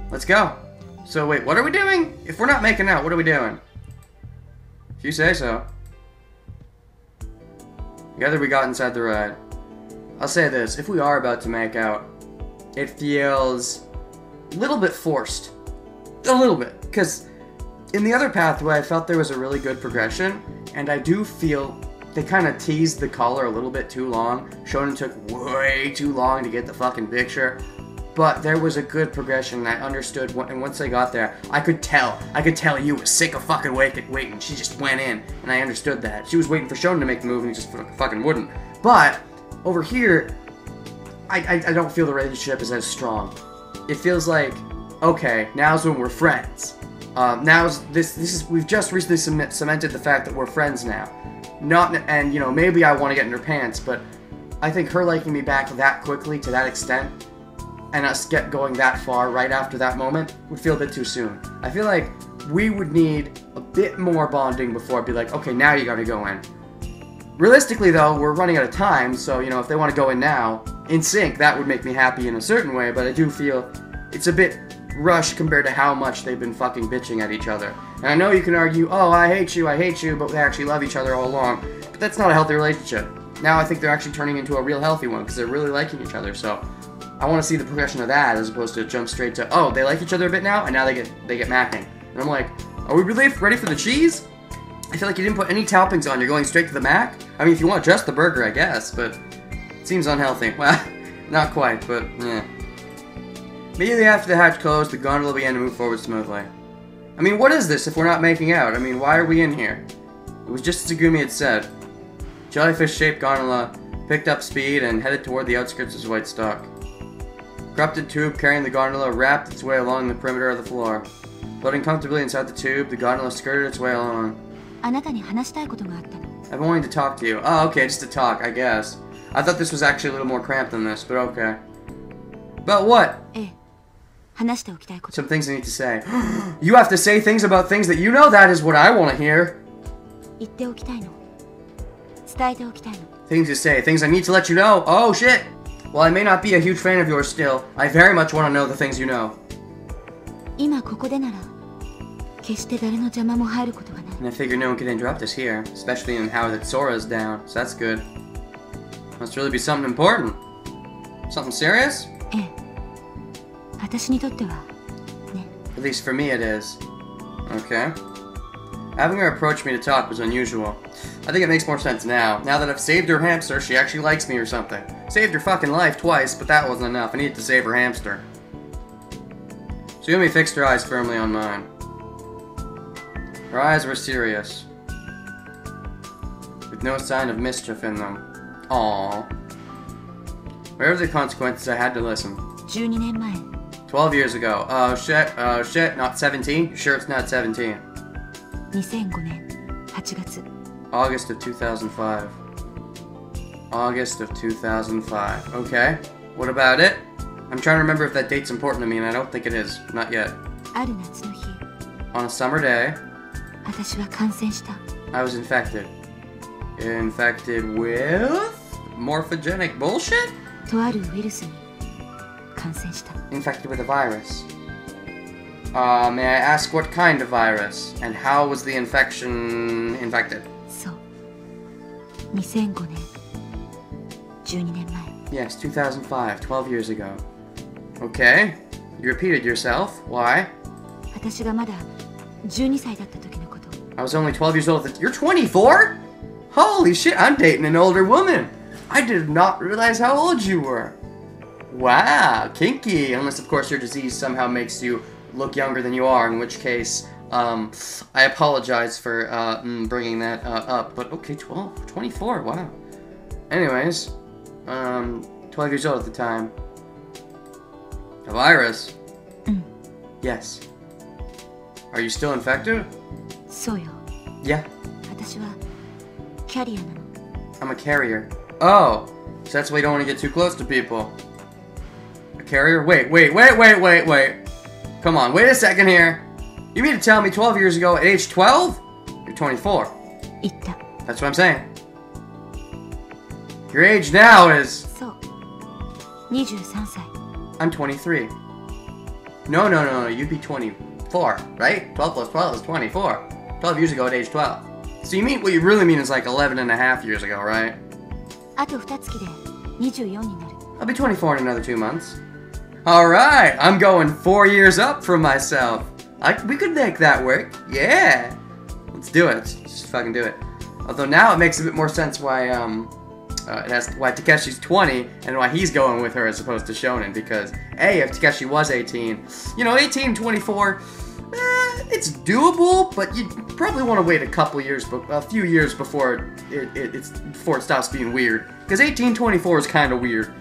Let's go. So wait, what are we doing? If we're not making out, what are we doing? If you say so. Together we got inside the ride. I'll say this, if we are about to make out, it feels a little bit forced. A little bit. Because in the other pathway, I felt there was a really good progression, and I do feel they kind of teased the collar a little bit too long. Shonen took way too long to get the fucking picture. But there was a good progression, and I understood, and once I got there, I could tell you was sick of fucking waiting. She just went in, and I understood that. She was waiting for Shonen to make the move, and he just fucking wouldn't. But, over here, I don't feel the relationship is as strong. It feels like, okay, now's when we're friends. We've just recently cemented the fact that we're friends now. And, you know, maybe I want to get in her pants, but I think her liking me back that quickly, to that extent, and us get going that far right after that moment would feel a bit too soon. I feel like we would need a bit more bonding before I'd be like, okay, now you gotta go in. Realistically though, we're running out of time, so you know, if they want to go in now, in sync, that would make me happy in a certain way, but I do feel it's a bit rushed compared to how much they've been fucking bitching at each other. And I know you can argue, oh, I hate you, but they actually love each other all along. But that's not a healthy relationship. Now I think they're actually turning into a real healthy one, because they're really liking each other, so I want to see the progression of that as opposed to jump straight to, oh, they like each other a bit now, and now they get macking. And I'm like, are we really ready for the cheese? I feel like you didn't put any toppings on, you're going straight to the mac? I mean, if you want just the burger, I guess, but it seems unhealthy. Well, not quite, but yeah. Immediately after the hatch closed, the gondola began to move forward smoothly. I mean, what is this if we're not making out? I mean, why are we in here? It was just as Tsugumi had said. Jellyfish-shaped gondola picked up speed and headed toward the outskirts of White Stock. Corrupted tube carrying the gondola wrapped its way along the perimeter of the floor. Floating comfortably inside the tube, the gondola skirted its way along. I've been wanting to talk to you. Oh, okay, just to talk, I guess. I thought this was actually a little more cramped than this, but okay. But what? Some things I need to say. You have to say things about things that you know? That is what I want to hear. Things to say, things I need to let you know. Oh, shit! While I may not be a huge fan of yours still, I very much want to know the things you know. And I figure no one can interrupt us here, especially in how that Sora's down, so that's good. Must really be something important. Something serious? At least for me it is. Okay. Having her approach me to talk was unusual. I think it makes more sense now. Now that I've saved her hamster, she actually likes me or something. Saved her fucking life twice, but that wasn't enough. I needed to save her hamster. Tsugumi fixed her eyes firmly on mine. Her eyes were serious, with no sign of mischief in them. Aww. Whatever the consequences, I had to listen. 12 years ago. Oh shit, not 17? Sure it's not 17. August of 2005. August of 2005. Okay. What about it? I'm trying to remember if that date's important to me, and I don't think it is. Not yet. On a summer day, I was infected. Infected with morphogenic bullshit? Infected with a virus. May I ask what kind of virus? And how was the infection infected? Yes, 2005, 12 years ago. Okay. You repeated yourself. Why? I was only 12 years old. You're 24? Holy shit, I'm dating an older woman. I did not realize how old you were. Wow, kinky. Unless, of course, your disease somehow makes you look younger than you are, in which case, I apologize for bringing that up. But okay, 24, wow. Anyways, 12 years old at the time. A virus? Yes. Are you still infected? Yeah. I'm a carrier. Oh, so that's why you don't want to get too close to people. A carrier? Wait. Come on, wait a second here. You mean to tell me 12 years ago at age 12? You're 24. That's what I'm saying. Your age now is... I'm 23. No, you'd be 24, right? 12 plus 12 is 24. 12 years ago at age 12. So you mean, what you really mean is like 11 and a half years ago, right? あと2月で24になる。 I'll be 24 in another 2 months. Alright, I'm going 4 years up from myself. We could make that work. Yeah. Let's do it. Just fucking do it. Although now it makes a bit more sense why why Takeshi's 20 and why he's going with her as opposed to Shonen, because if Takeshi was 18, 18, 24, it's doable, but you probably want to wait a few years before it stops being weird, because 18, 24 is kind of weird.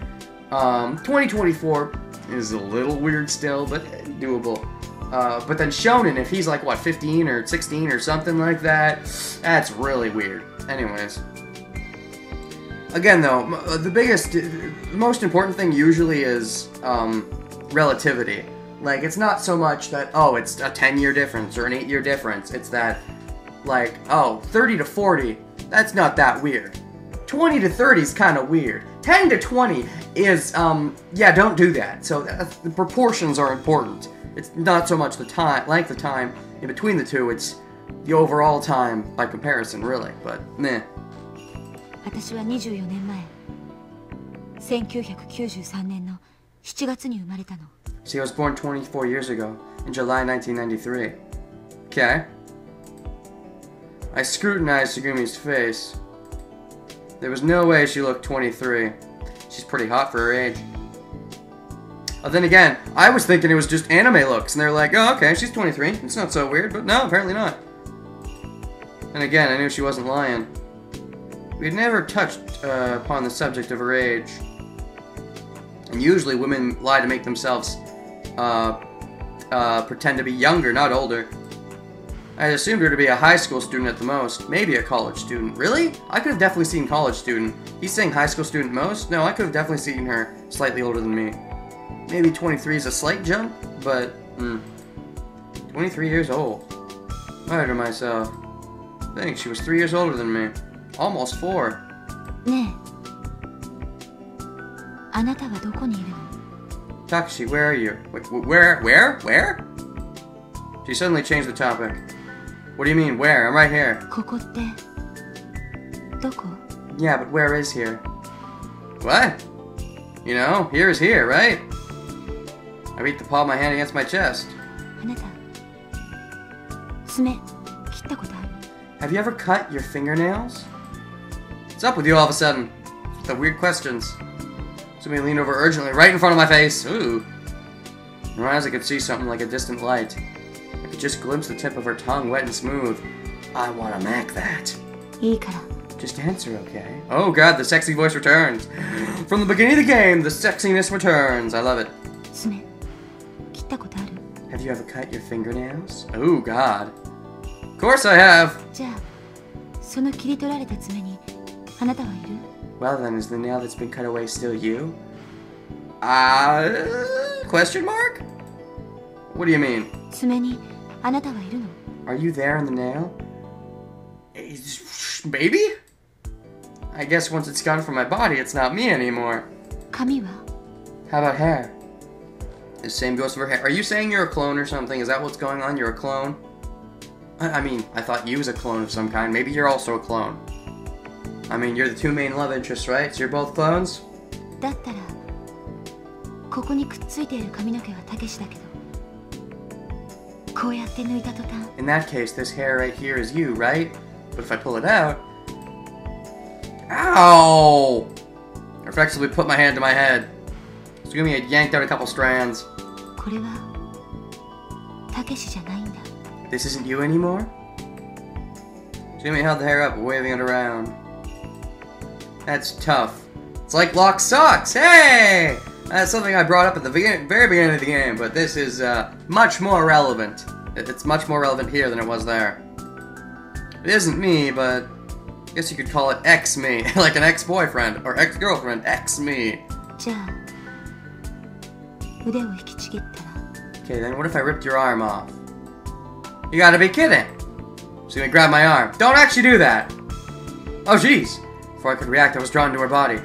20, 24 is a little weird still, but doable. But then Shonen, if he's like, what, 15 or 16 or something like that, that's really weird. Anyways. Again, though, the most important thing usually is relativity. Like, it's not so much that, it's a 10-year difference or an 8-year difference. It's that, like, 30 to 40, that's not that weird. 20 to 30 is kind of weird. 10 to 20 is, don't do that. So the proportions are important. It's not so much the length of time in between the two, it's the overall time by comparison, really. But, meh. 私は24年前、1993年の7月に生まれたの。 See, I was born 24 years ago, in July 1993. Okay. I scrutinized Tsugumi's face. There was no way she looked 23. She's pretty hot for her age. Then again, I was thinking it was just anime looks, and they're like, oh, okay, she's 23. It's not so weird, but no, apparently not. And again, I knew she wasn't lying. We had never touched upon the subject of her age. And usually women lie to make themselves pretend to be younger, not older. I assumed her to be a high school student at the most, maybe a college student. Really? I could have definitely seen college student. He's saying high school student most? No, I could have definitely seen her slightly older than me. Maybe 23 is a slight jump, but 23 years old. I heard to myself, I think she was 3 years older than me. Almost 4. ねえ、あなたはどこにいるの? Takashi, where are you? Where? She suddenly changed the topic. What do you mean, where? I'm right here. ここって、どこ? Yeah, but where is here? What? Here is here, right? I beat the palm of my hand against my chest. あなた、爪、切ったことある? Have you ever cut your fingernails? What's up with you all of a sudden? The weird questions. Somebody leaned over urgently, right in front of my face. Ooh. In her eyes, I could see something like a distant light. I could just glimpse the tip of her tongue, wet and smooth. I want to mac that. いいから. Just answer, okay? Oh god, the sexy voice returns. From the beginning of the game, the sexiness returns. I love it. 爪、切ったことある? Have you ever cut your fingernails? Oh god. Of course I have. じゃあ、その切り取られた爪にあなたはいる? Well then, is the nail that's been cut away still you? Question mark? What do you mean? 爪にあなたはいるの? Are you there in the nail? Maybe? I guess once it's gone from my body, it's not me anymore. 髪は? How about hair? The same goes for hair. Are you saying you're a clone or something? Is that what's going on? You're a clone? I mean, I thought you was a clone of some kind. Maybe you're also a clone. I mean, you're the two main love interests, right? So you're both clones? だったら、ここにくっついている髪の毛はたけしだけど、こうやって抜いた途端。In that case, this hair right here is you, right? But if I pull it out... Ow! I reflexively put my hand to my head. Tsugumi had yanked out a couple strands. これは、たけしじゃないんだ。This isn't you anymore? Tsugumi held the hair up, waving it around. That's tough. It's like lock socks! Hey! That's something I brought up at the very beginning of the game, but this is much more relevant. It's much more relevant here than it was there. It isn't me, but I guess you could call it ex-me. Like an ex-boyfriend, or ex-girlfriend, ex-me. じゃあ、腕を引きちぎったら。 Okay, then what if I ripped your arm off? You gotta be kidding! She's gonna grab my arm. Don't actually do that! Oh, jeez! Before I could react, I was drawn to her body.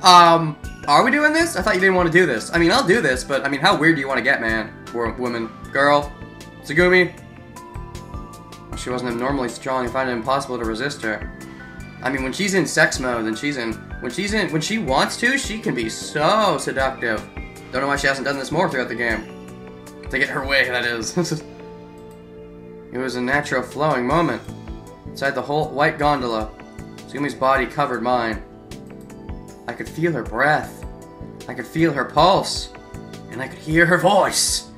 Are we doing this? I thought you didn't want to do this. I mean, I'll do this, but I mean, how weird do you want to get, man? woman. Girl. Tsugumi. She wasn't abnormally strong and found it impossible to resist her. I mean, when she's in sex mode, then when she wants to, she can be so seductive. Don't know why she hasn't done this more throughout the game. To get her way, that is. It was a natural flowing moment. Inside the whole white gondola, Tsugumi's body covered mine. I could feel her breath. I could feel her pulse. And I could hear her voice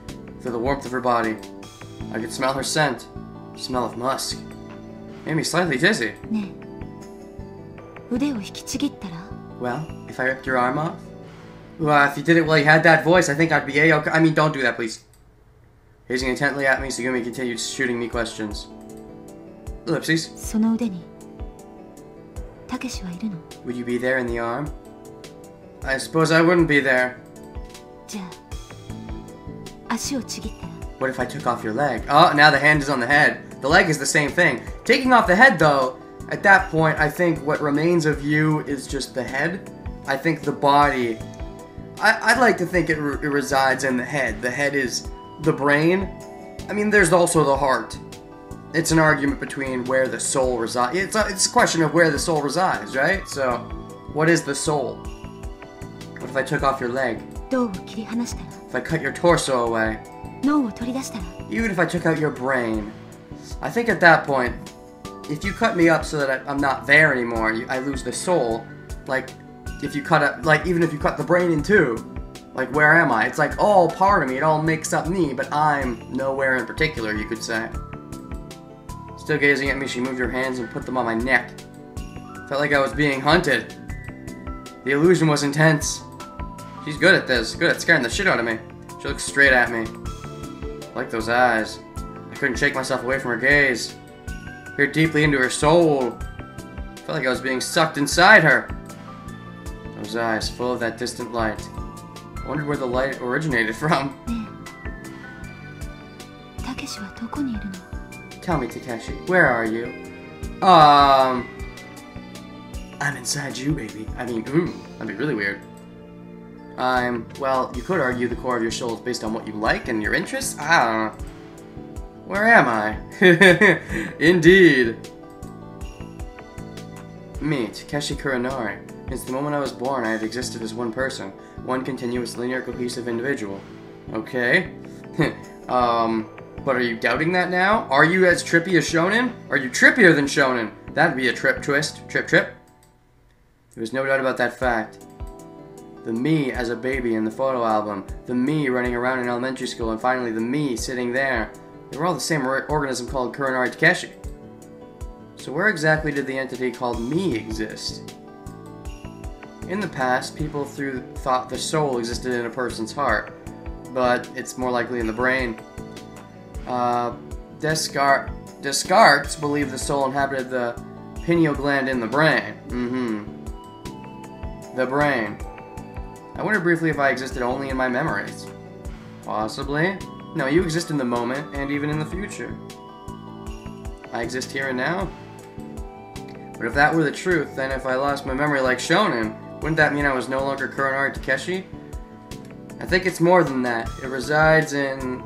through the warmth of her body. I could smell her scent. Smell of musk. Made me slightly dizzy. Well, if I ripped your arm off? Well, if you did it while you had that voice, I think I'd be a-okay. I mean, don't do that, please. Gazing intently at me, Tsugumi continued shooting me questions. Ellipses. Would you be there in the arm? I suppose I wouldn't be there. What if I took off your leg? Oh, now the hand is on the head. The leg is the same thing. Taking off the head, though, at that point, I think what remains of you is just the head. I think the body... I'd like to think it resides in the head. The head is the brain. I mean, there's also the heart. It's an argument between where the soul resides. It's a question of where the soul resides, right? So, what is the soul? What if I took off your leg? If I cut your torso away? Even if I took out your brain? I think at that point, if you cut me up so that I'm not there anymore, I lose the soul. Like, if you cut up, like, even if you cut the brain in two, like, where am I? It's like all part of me, it all makes up me, but I'm nowhere in particular, you could say. Still gazing at me, she moved her hands and put them on my neck. Felt like I was being hunted. The illusion was intense. She's good at this, good at scaring the shit out of me. She looked straight at me. I like those eyes. I couldn't shake myself away from her gaze. Peered deeply into her soul. Felt like I was being sucked inside her. Those eyes, full of that distant light. I wondered where the light originated from. Tell me, Takeshi, where are you? I'm inside you, baby. I mean, ooh, that'd be really weird. Well, you could argue the core of your soul is based on what you like and your interests. I don't know. Where am I? Indeed. Me, Takeshi Kuronori. Since the moment I was born, I have existed as one person. One continuous, linear, cohesive individual. Okay. But are you doubting that now? Are you as trippy as Shonen? Are you trippier than Shonen? That'd be a trip twist. Trip. There was no doubt about that fact. The me as a baby in the photo album. The me running around in elementary school. And finally, the me sitting there. They were all the same organism called Kuronori Takeshi. So where exactly did the entity called me exist? In the past, people thought the soul existed in a person's heart, but it's more likely in the brain. Descartes believed the soul inhabited the pineal gland in the brain. The brain. I wondered briefly if I existed only in my memories. Possibly. No, you exist in the moment, and even in the future. I exist here and now. But if that were the truth, then if I lost my memory like Shonen, wouldn't that mean I was no longer Kuronori Takeshi? I think it's more than that. It resides in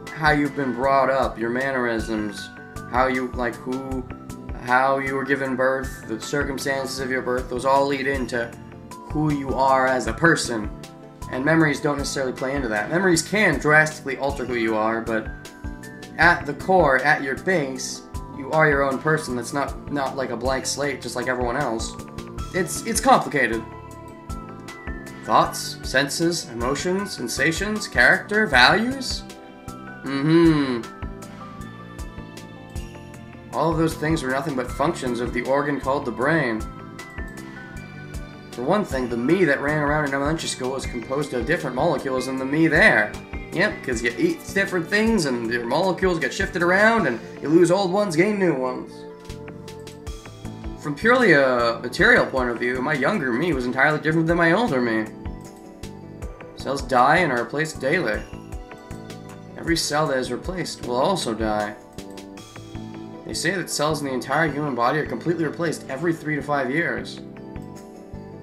how you've been brought up, your mannerisms, how you were given birth, the circumstances of your birth, those all lead into who you are as a person. And memories don't necessarily play into that. Memories can drastically alter who you are, but at the core, at your base, you are your own person. That's not like a blank slate, just like everyone else. It's complicated. Thoughts, senses, emotions, sensations, character, values? All of those things are nothing but functions of the organ called the brain. For one thing, the me that ran around in elementary school was composed of different molecules than the me there. Yep, because you eat different things and your molecules get shifted around and you lose old ones, gain new ones. From purely a material point of view, my younger me was entirely different than my older me. Cells die and are replaced daily. Every cell that is replaced will also die. They say that cells in the entire human body are completely replaced every 3 to 5 years.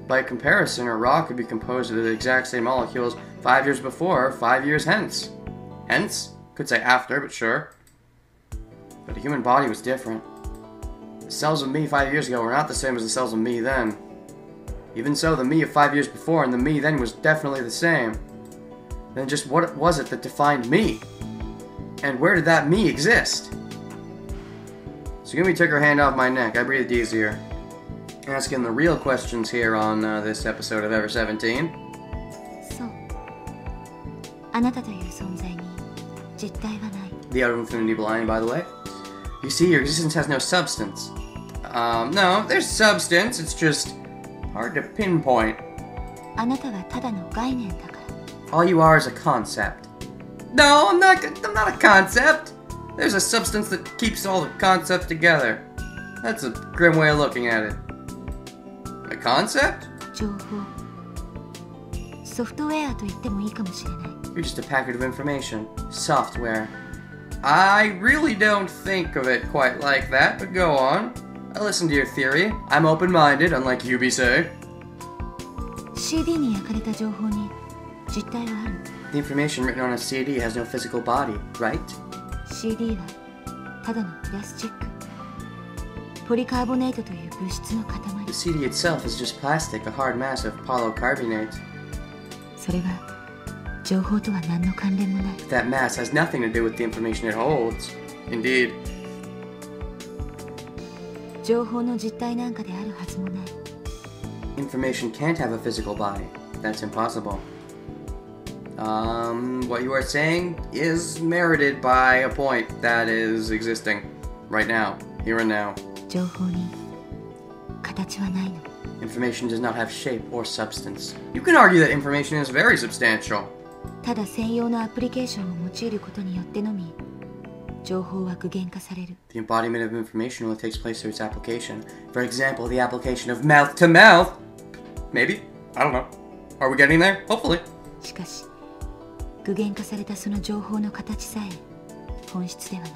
By comparison, a rock could be composed of the exact same molecules 5 years before, 5 years hence. Hence, could say after, but sure. But the human body was different. The cells of me 5 years ago were not the same as the cells of me then. Even so, the me of 5 years before and the me then was definitely the same. Then just what was it that defined me? And where did that me exist? Tsugumi took her hand off my neck. I breathed easier. Asking the real questions here on this episode of Ever 17. そう。あなたという存在に実体はない。 The out of infinity blind, by the way. You see, your existence has no substance. No, there's substance. It's just hard to pinpoint. あなたはただの概念だから。 All you are is a concept. No, I'm not a concept. There's a substance that keeps all the concepts together. That's a grim way of looking at it. A concept? 情報。ソフトウェアと言ってもいいかもしれない。 You're just a packet of information. Software. I really don't think of it quite like that, but go on. I listen to your theory. I'm open-minded, unlike you be say. CD に焼かれた情報に実体はある。 The information written on a CD has no physical body, right? CD はただのプラスチック。ポリカーボネートという物質の塊。 The CD itself is just plastic, a hard mass of polycarbonate. それは情報とは何の関連もない。 That mass has nothing to do with the information it holds. Indeed. 情報の実体なんかであるはずもない。 Information can't have a physical body. That's impossible. What you are saying is merited by a point that is existing right now, here and now. 情報に形はないの。 Information does not have shape or substance. You can argue that information is very substantial. ただ専用のアプリケーションを用いることによってのみ情報は具現化される。 The embodiment of information only takes place through its application. For example, the application of mouth to mouth. Maybe? I don't know. Are we getting there? Hopefully. しかし具現化されたその情報の形さえ本質ではない。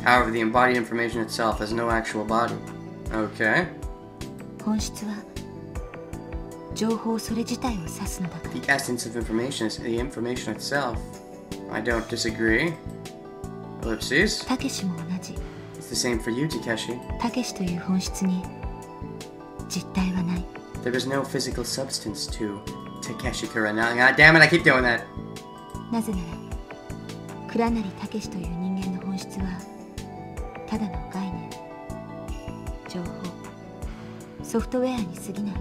However, the embodied information itself has no actual body. Okay. 本質は情報それ自体を指すのだから。 The essence of information is the information itself. I don't disagree. Ellipses. たけしも同じ。 It's the same for you, Takeshi. たけしという本質に実体はない。 There is no physical substance to Takeshi Kurana. God damn it, I keep doing that. なぜなら倉成たけしという人間の本質はただの概念、情報、ソフトウェアに過ぎない。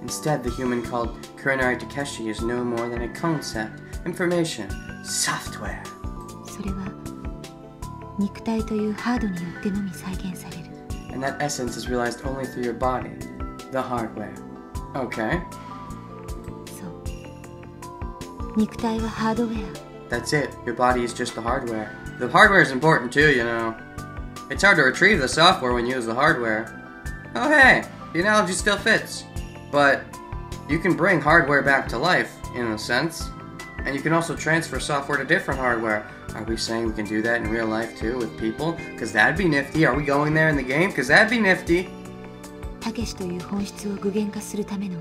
Instead, the human called Kuranari Takeshi is no more than a concept, information, software. それは肉体というハードによってのみ再現される。 And that essence is realized only through your body, the hardware. Okay. そう。肉体はハードウェア。 That's it. Your body is just the hardware. The hardware is important too, you know. It's hard to retrieve the software when you use the hardware. Oh hey, the analogy still fits. But you can bring hardware back to life, in a sense. And you can also transfer software to different hardware. Are we saying we can do that in real life too with people? Because that'd be nifty. Are we going there in the game? Because that'd be nifty. たけしという本質を具現化するための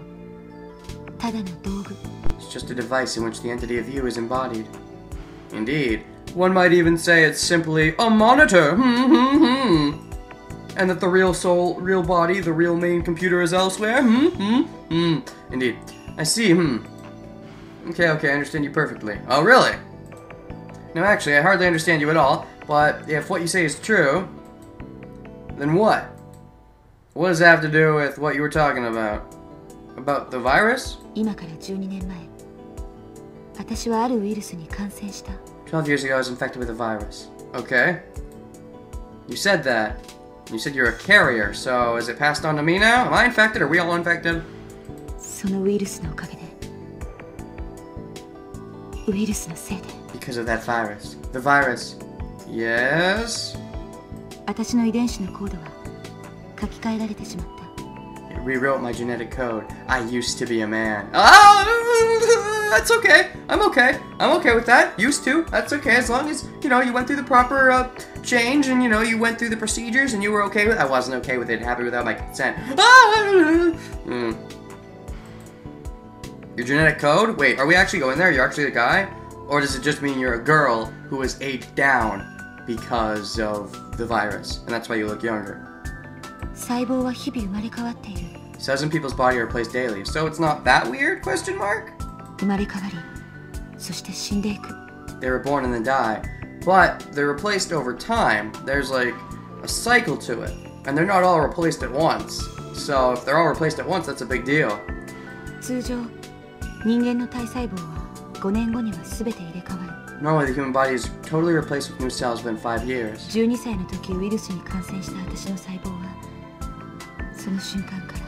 ただの道具。 It's just a device in which the entity of you is embodied. Indeed. One might even say it's simply a monitor. And that the real soul, real body, the real main computer is elsewhere. Indeed. I see. Okay, I understand you perfectly. Oh, really? No, actually, I hardly understand you at all. But if what you say is true, then what? What does that have to do with what you were talking about? About the virus? 今から12年前、私はあるウイルスに感染した。 12 years ago, I was infected with a virus. Okay. You said that. You said you're a carrier, so is it passed on to me now? Am I infected? Are we all infected? そのウイルスのおかげで、ウイルスのせいで。 Because of that virus. The virus. Yes? 私の遺伝子のコードは書き換えられてしまった。 It rewrote my genetic code. I used to be a man. Oh, that's okay. I'm okay. I'm okay with that. Used to. That's okay. As long as, you know, you went through the proper change and, you know, you went through the procedures and you were okay with it. I wasn't okay with it. It happened without my consent. Your genetic code? Wait, are we actually going there? You're actually the guy? Or does it just mean you're a girl who was aged down because of the virus, and that's why you look younger? 細胞は日々生まれ変わっている。 Cells in people's body are replaced daily, so it's not that weird? Question mark? 生まれ変わり、そして死んでいく。 They were born and then die, but they're replaced over time. There's like a cycle to it, and they're not all replaced at once. So if they're all replaced at once, that's a big deal. 通常、人間の体細胞は5年後には全て入れ替わる。 Normally, the human body is totally replaced with new cells within 5 years. 12歳の時ウイルスに感染した私の細胞は、その瞬間から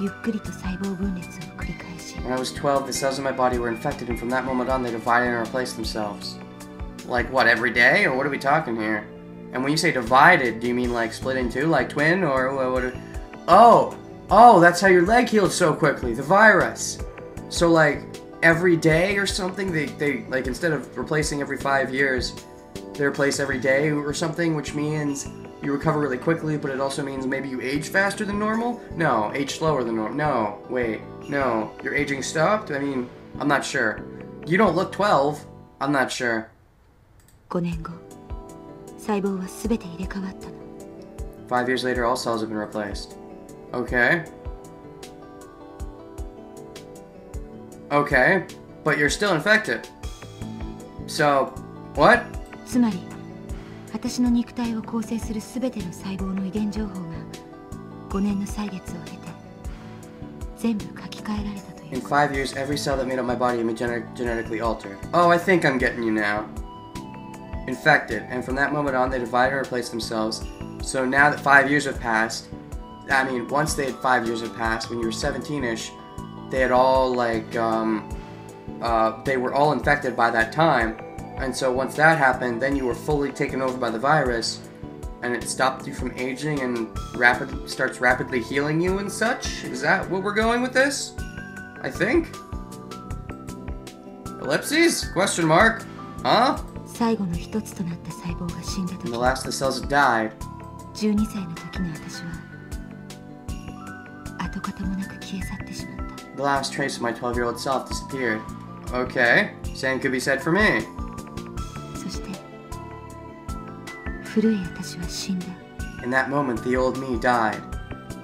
ゆっくりと細胞分裂を繰り返し。 When I was 12, the cells in my body were infected, and from that moment on, they divided and replaced themselves. Like what, every day, or what are we talking here? And when you say divided, do you mean like split in two, like twin, or what? Oh, that's how your leg healed so quickly. The virus. So like every day or something, they like instead of replacing every 5 years, they replace every day or something, which means you recover really quickly, but it also means maybe you age faster than normal? No, age slower than normal. No, wait, no, your aging stopped? I mean, I'm not sure. You don't look 12. I'm not sure. 5年後、細胞は全て入れ替わったの。 5 years later, all cells have been replaced. Okay. Okay, but you're still infected. So, what? つまり、私の肉体を構成する全ての細胞の遺伝情報が5年の歳月を経て全部書き換えられたという。 In 5 years, every cell that made up my body had been genetically altered. Oh, I think I'm getting you now. Infected, and from that moment on, they divided and replaced themselves. So now that 5 years have passed, I mean, once they had 5 years had passed, when you were 17-ish, they had all like, they were all infected by that time. And so once that happened, then you were fully taken over by the virus, and it stopped you from aging and starts rapidly healing you and such? Is that what we're going with this? I think? Ellipses? Question mark? Huh? 最後の一つとなった細胞が死んだ And the 時、 last of the cells had died. 12歳の時の私は跡形もなく消え去ってしまった。 The last trace of my 12-year-old self disappeared. Okay, same could be said for me. そして古い私は死んだ。 In that moment, the old me died.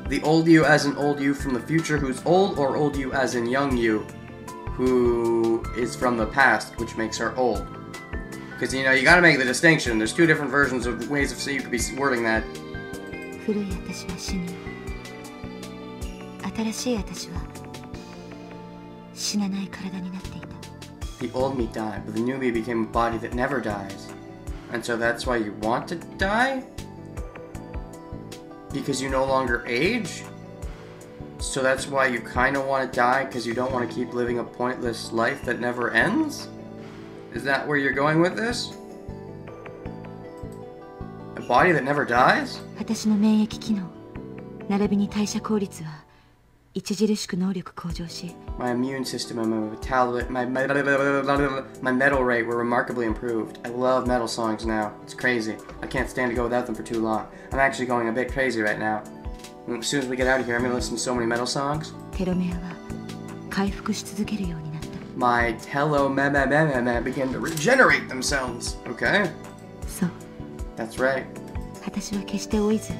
The old you as in old you from the future who's old, or old you as in young you who is from the past, which makes her old. Because, you know, you gotta make the distinction. There's two different versions of ways of saying you could be wording that. 古い私は死に、新しい私は死なない体になっていた。 The old me died, but the new me became a body that never dies. And so that's why you want to die? Because you no longer age? So that's why you kind of want to die, because you don't want to keep living a pointless life that never ends? Is that where you're going with this? A body that never dies? 私の免疫機能、並びに代謝効率は著しく能力向上し、 My immune system and my metal rate were remarkably improved. I love metal songs now. It's crazy. I can't stand to go without them for too long. I'm actually going a bit crazy right now. As soon as we get out of here, I'm going to listen to so many metal songs. テロメアは回復し続けるようになった。 My telomeres begin to regenerate themselves. Okay? そう、 That's right. 私は決して老いず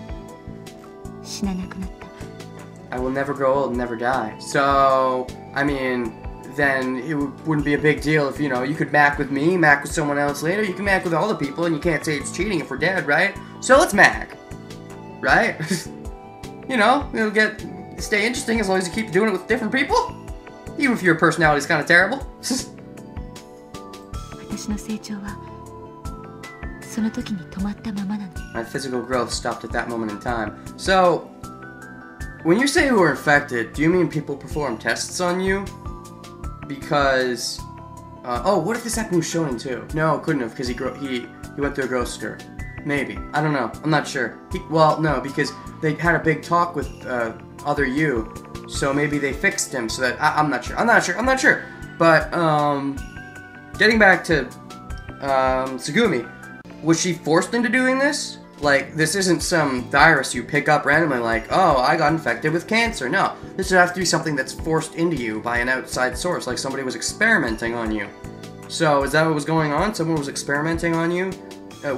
死ななくなった。 I will never grow old and never die. So, I mean, then it wouldn't be a big deal if, you know, you could mac with me, mac with someone else later, you can mac with all the people, and you can't say it's cheating if we're dead, right? So let's mac. Right? You know, it'll stay interesting as long as you keep doing it with different people. Even if your personality is kind of terrible. 私の成長はその時に止まったままなの。 My physical growth stopped at that moment in time. So, when you say you were infected, do you mean people perform tests on you? Because, oh, what if this happened with Shonen too? No, couldn't have, because he went through a growth spurt. Maybe. I don't know. I'm not sure. Well, no, because they had a big talk with other you, so maybe they fixed him so that I'm not sure. I'm not sure. But getting back to Tsugumi, was she forced into doing this? Like, this isn't some virus you pick up randomly like, oh, I got infected with cancer. No, this would have to be something that's forced into you by an outside source, like somebody was experimenting on you. So, is that what was going on? Someone was experimenting on you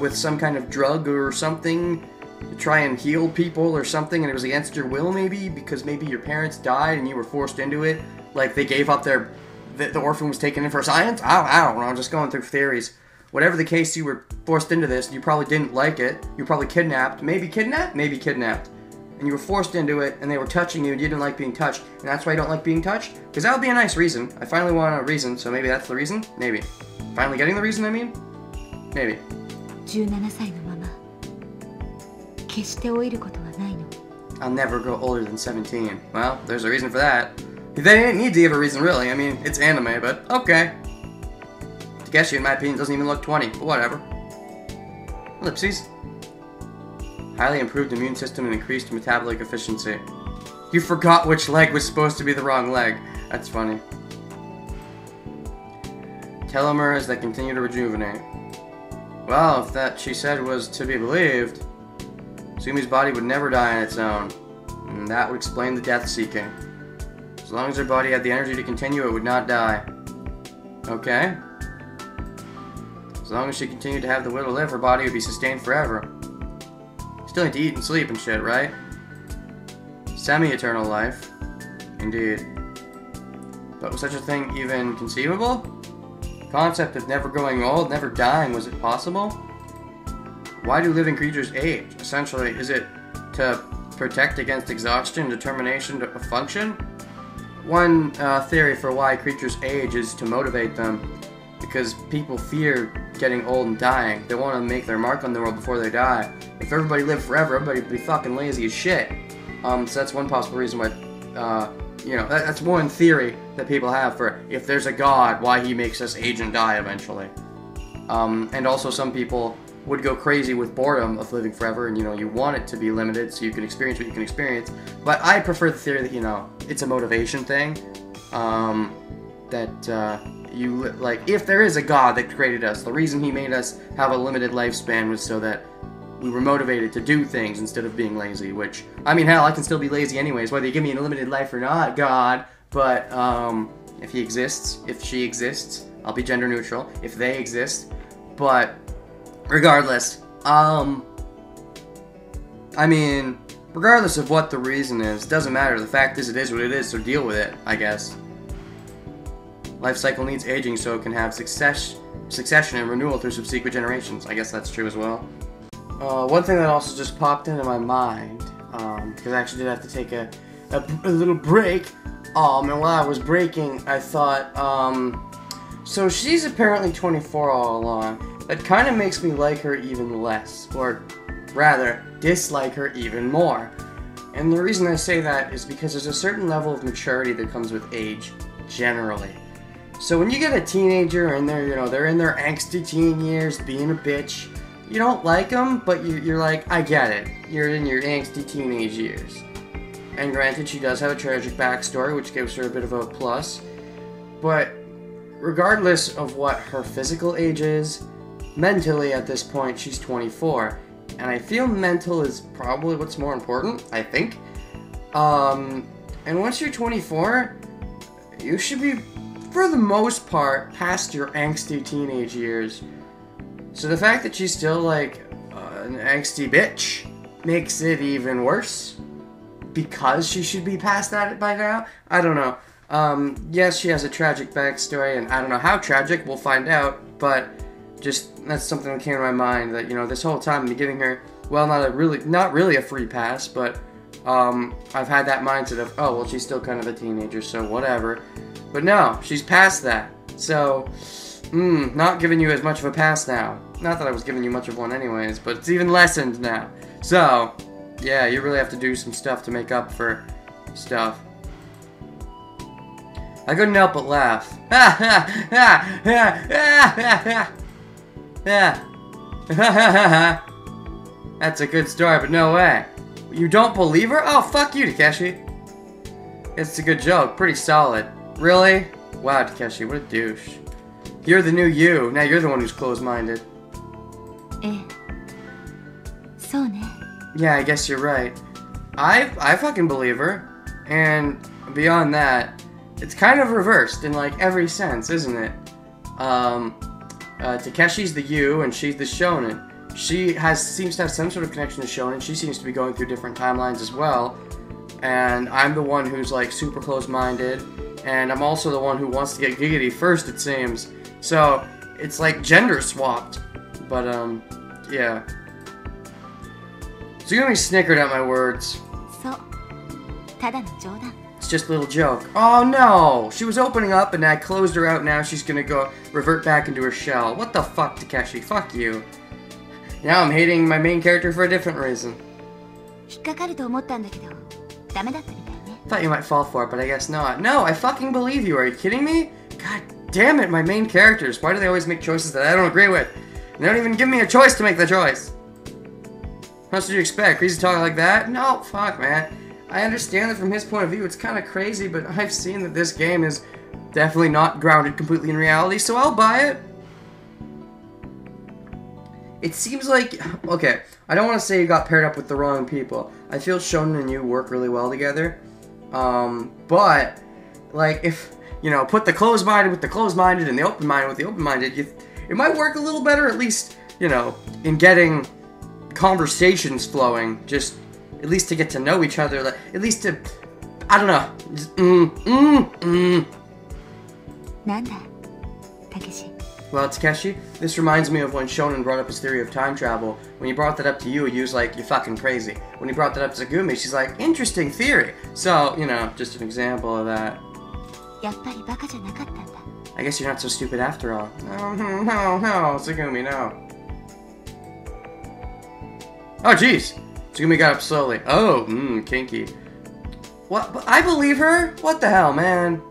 with some kind of drug or something to try and heal people or something, and it was against your will, maybe? Because maybe your parents died and you were forced into it? Like, they gave up the orphan was taken in for science? I don't know, I'm just going through theories. Whatever the case, you were forced into this, you probably didn't like it, you were probably kidnapped. Maybe kidnapped? Maybe kidnapped. And you were forced into it, and they were touching you, and you didn't like being touched, and that's why you don't like being touched? Because that would be a nice reason. I finally want a reason, so maybe that's the reason? Maybe. Finally getting the reason, I mean? Maybe. 17歳のまま決して老いることはないの I'll never grow older than 17. Well, there's a reason for that. They didn't need to give a reason, really. I mean, it's anime, but okay. Takeshi, in my opinion, doesn't even look 20, but whatever. Ellipses. Highly improved immune system and increased metabolic efficiency. You forgot which leg was supposed to be the wrong leg. That's funny. Telomeres that continue to rejuvenate. Well, if that she said was to be believed, Tsugumi's body would never die on its own. And that would explain the death-seeking. As long as her body had the energy to continue, it would not die. Okay? As long as she continued to have the will to live, her body would be sustained forever. Still need to eat and sleep and shit, right? Semi-eternal life. Indeed. But was such a thing even conceivable? The concept of never growing old, never dying, was it possible? Why do living creatures age? Essentially, is it to protect against exhaustion and determination to function? One theory for why creatures age is to motivate them, because people fear getting old and dying. They want to make their mark on the world before they die. If everybody lived forever, everybody would be fucking lazy as shit. So that's one possible reason why, you know, that's one theory that people have for if there's a god, why he makes us age and die eventually. And also some people would go crazy with boredom of living forever, and you know, you want it to be limited so you can experience what you can experience. But I prefer the theory that, you know, it's a motivation thing. Like, if there is a god that created us, the reason he made us have a limited lifespan was so that we were motivated to do things instead of being lazy, which, I mean, hell, I can still be lazy anyways, whether you give me an unlimited life or not, God. But, if he exists, if she exists, I'll be gender neutral, if they exist. But, regardless, I mean, regardless of what the reason is, it doesn't matter. The fact is, it is what it is, so deal with it, I guess. Life cycle needs aging so it can have succession and renewal through subsequent generations. I guess that's true as well. One thing that also just popped into my mind, because I actually did have to take a little break, and while I was breaking, I thought, so she's apparently 24 all along. That kind of makes me like her even less, or rather, dislike her even more. And the reason I say that is because there's a certain level of maturity that comes with age, generally. So when you get a teenager and they're, you know, they're in their angsty teen years, being a bitch, you don't like them, but you're like, I get it. You're in your angsty teenage years. And granted, she does have a tragic backstory, which gives her a bit of a plus. But regardless of what her physical age is, mentally at this point, she's 24. And I feel mental is probably what's more important, I think. And once you're 24, you should be, for the most part, past your angsty teenage years. So the fact that she's still, like, an angsty bitch makes it even worse. Because she should be past that by now? I don't know. Yes, she has a tragic backstory, and I don't know how tragic, we'll find out, but just, that's something that came to my mind, that, you know, this whole time I'm giving her, well, not really a free pass, but, I've had that mindset of, oh, well, she's still kind of a teenager, so whatever. But no, she's past that, so, not giving you as much of a pass now. Not that I was giving you much of one anyways, but it's even lessened now. So, yeah, you really have to do some stuff to make up for stuff. I couldn't help but laugh. Ha ha ha ha ha ha ha. That's a good story, but no way. You don't believe her? Oh, fuck you, Takeshi. It's a good joke. Pretty solid. Really? Wow, Takeshi, what a douche. You're the new you. Now you're the one who's closed-minded. Yeah, I guess you're right. I fucking believe her. And beyond that, it's kind of reversed in, like, every sense, isn't it? Takeshi's the Yu and she's the Shonen. She seems to have some sort of connection to Shonen. She seems to be going through different timelines as well. And I'm the one who's like super close-minded. And I'm also the one who wants to get giggity first, it seems. So, it's like gender swapped. But, yeah. Tsugumi snickered at my words. It's just a little joke. Oh no! She was opening up and I closed her out. Now she's gonna go revert back into her shell. What the fuck, Takeshi? Fuck you. Now I'm hating my main character for a different reason. Thought you might fall for it, but I guess not. No, I fucking believe you. Are you kidding me? God damn it, my main characters. Why do they always make choices that I don't agree with? And they don't even give me a choice to make the choice. What else did you expect? Crazy talk like that? No, fuck, man. I understand that from his point of view, it's kind of crazy, but I've seen that this game is definitely not grounded completely in reality, so I'll buy it. It seems like... Okay, I don't want to say you got paired up with the wrong people. I feel Shonen and you work really well together. But, like, if, you know, put the closed-minded with the closed-minded and the open-minded with the open-minded, it might work a little better, at least, you know, in getting conversations flowing, just, at least to get to know each other, like, at least to, I don't know, just, Well, Takeshi, this reminds me of when Shonen brought up his theory of time travel. When he brought that up to you, he was like, you're fucking crazy. When he brought that up to Tsugumi, she's like, interesting theory. So, you know, just an example of that. I guess you're not so stupid after all. No, Tsugumi, no. Oh, jeez. Tsugumi got up slowly. Oh, kinky. What? But I believe her? What the hell, man?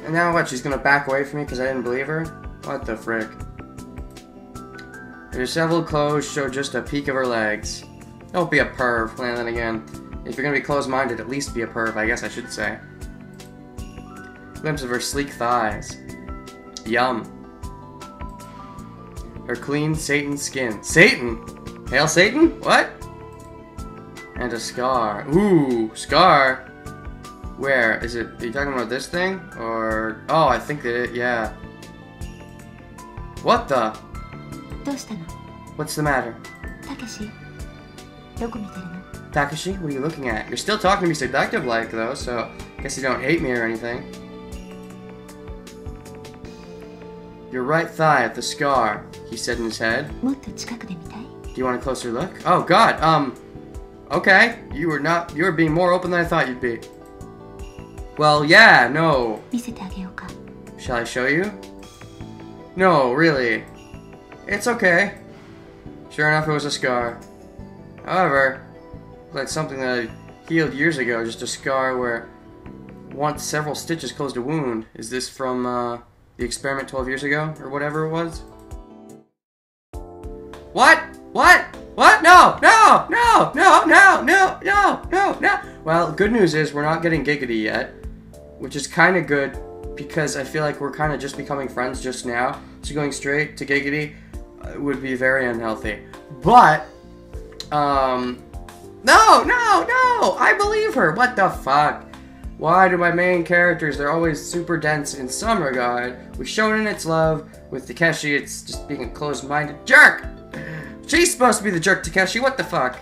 And now what, she's gonna back away from me because I didn't believe her? What the frick? Her disheveled clothes show just a peek of her legs. Don't be a perv, and then again. If you're gonna be closed-minded, at least be a perv, I guess I should say. Glimpse of her sleek thighs. Yum. Her clean Satan skin. Satan? Hail Satan? What? And a scar. Ooh, scar. Where? Is it, are you talking about this thing? Or, oh, I think that yeah. What the? What's the matter? Takeshi, what are you looking at? You're still talking to me seductive-like, though, so I guess you don't hate me or anything. Your right thigh at the scar, he said in his head. Do you want a closer look? Oh, God, okay. You were being more open than I thought you'd be. Well, yeah, no. Shall I show you? No, really. It's okay. Sure enough, it was a scar. However, like something that I healed years ago, just a scar where once several stitches closed a wound. Is this from, the experiment 12 years ago, or whatever it was? What? What? What? No! No! No! No! No! No! No! No! No! Well, good news is we're not getting giggity yet, which is kind of good because I feel like we're kind of just becoming friends just now. So going straight to giggity would be very unhealthy. But, no! No! No! I believe her! What the fuck? Why do my main characters, they're always super dense in some regard? With Shonen, it's love. With Takeshi, it's just being a closed-minded jerk! She's supposed to be the jerk, Takeshi. What the fuck?